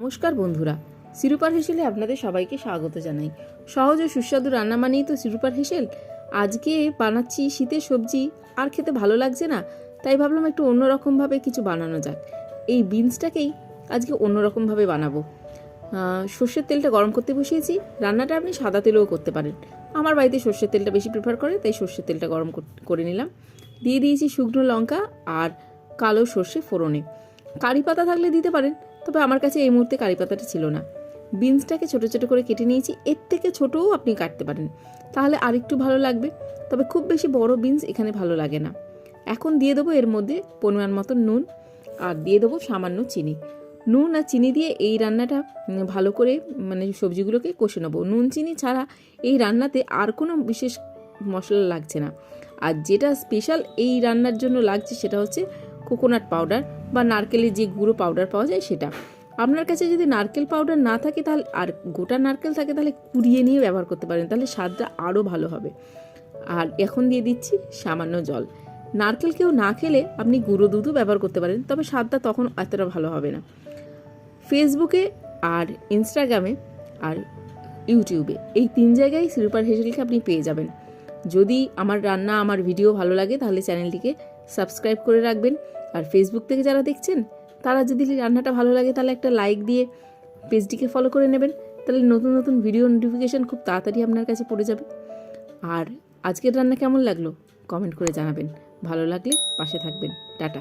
নমস্কার বন্ধুরা, সিরুপার হেসেলে আপনাদের সবাইকে স্বাগত জানাই। সহজ ও সুস্বাদু রান্না মানেই তো সিরুপার হেসেল। আজকে বানাচ্ছি শীতের সবজি, আর খেতে ভালো লাগছে না, তাই ভাবলাম একটু অন্যরকমভাবে কিছু বানানো যাক। এই বিনসটাকেই আজকে অন্যরকমভাবে বানাবো। সর্ষের তেলটা গরম করতে বসিয়েছি। রান্নাটা আপনি সাদা তেলেও করতে পারেন, আমার বাড়িতে সর্ষের তেলটা বেশি প্রেফার করে, তাই সর্ষের তেলটা গরম করে নিলাম। দিয়ে দিয়েছি শুকনো লঙ্কা আর কালো সর্ষে ফোড়নে। কারি পাতা থাকলে দিতে পারেন, তবে আমার কাছে এই মুহূর্তে কারি পাতাটা ছিল না। বিনসটাকে ছোটো ছোটো করে কেটে নিয়েছি, এর থেকে ছোটও আপনি কাটতে পারেন, তাহলে আরেকটু ভালো লাগবে, তবে খুব বেশি বড় বিনস এখানে ভালো লাগে না। এখন দিয়ে দেবো এর মধ্যে পরিমাণ মতো নুন, আর দিয়ে দেবো সামান্য চিনি। নুন আর চিনি দিয়ে এই রান্নাটা ভালো করে সবজিগুলোকে কষে নেবো। নুন চিনি ছাড়া এই রান্নাতে আর কোনো বিশেষ মশলা লাগছে না। আর যেটা স্পেশাল এই রান্নার জন্য লাগছে সেটা হচ্ছে কোকোনাট পাউডার বা নারকেলের যে গুঁড়ো পাউডার পাওয়া যায় সেটা। আপনার কাছে যদি নারকেল পাউডার না থাকে তাহলে, আর গোটা নারকেল থাকে তাহলে কুড়িয়ে নিয়ে ব্যবহার করতে পারেন, তাহলে স্বাদটা আরও ভালো হবে। আর এখন দিয়ে দিচ্ছি সামান্য জল। নারকেল কেউ না খেলে আপনি গুঁড়ো দুধও ব্যবহার করতে পারেন, তবে স্বাদটা তখন এতটা ভালো হবে না। ফেসবুকে আর ইনস্টাগ্রামে আর ইউটিউবে এই 3 জায়গায় সিরুপার হেসেলকে আপনি পেয়ে যাবেন। যদি আমার রান্না, আমার ভিডিও ভালো লাগে তাহলে চ্যানেলটিকে সাবস্ক্রাইব করে রাখবেন। আর ফেসবুক থেকে যারা দেখছেন তারা যদি রান্নাটা ভালো লাগে তাহলে একটা লাইক দিয়ে পেজটিকে ফলো করে নেবেন, তাহলে নতুন নতুন ভিডিও নোটিফিকেশান খুব তাড়াতাড়ি আপনার কাছে পড়ে যাবে। আর আজকের রান্না কেমন লাগলো কমেন্ট করে জানাবেন, ভালো লাগলে পাশে থাকবেন। টাটা।